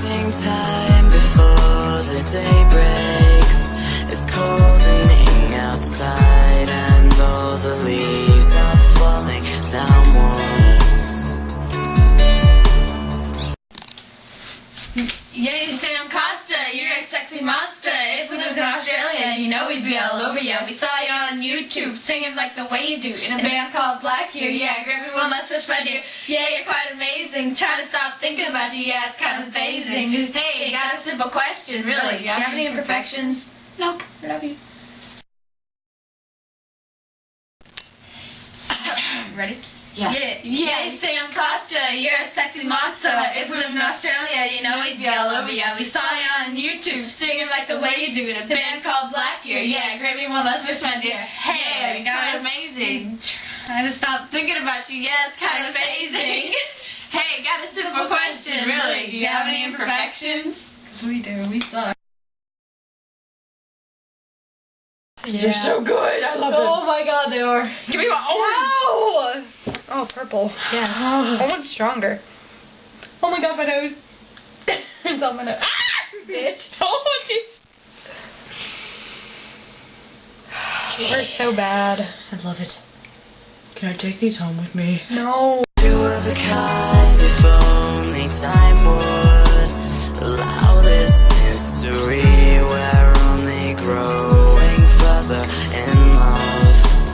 wasting time before the day breaks. It's coldening outside and all the leaves are falling downwards. Yay, Sam Costa, you're a sexy monster. If we lived in Australia, you know we'd be all over you. We saw you on YouTube singing like the way you do in a band called Black here. Yeah, grab everyone, let's just spread you. Yeah, you're quite amazing. Trying to stop thinking about you, yeah, it's kind of phasing. Hey, got a simple question, really. Do you have any imperfections? Nope, I love you. Ready? Yeah. Yeah, Sam Costa, you're a sexy monster. If we lived in Australia, you know we'd be all over you. We saw you on YouTube singing like the way you do in a band called Black here. Yeah, great one, let's wish my dear. Hey, kind of amazing. Trying to stop thinking about you, yeah, it's kind of amazing. Hey, got a simple question, really. Do you have any imperfections? Because we do, we suck. They're so good. I love them. Oh my god, they are. Give me one. Oh! Oh, purple. Yeah. That one's stronger. Oh my god, my nose. It's on my nose. Ah! Bitch. Oh, jeez. We're so bad. I love it. Can I take these home with me? No. Two of a kind.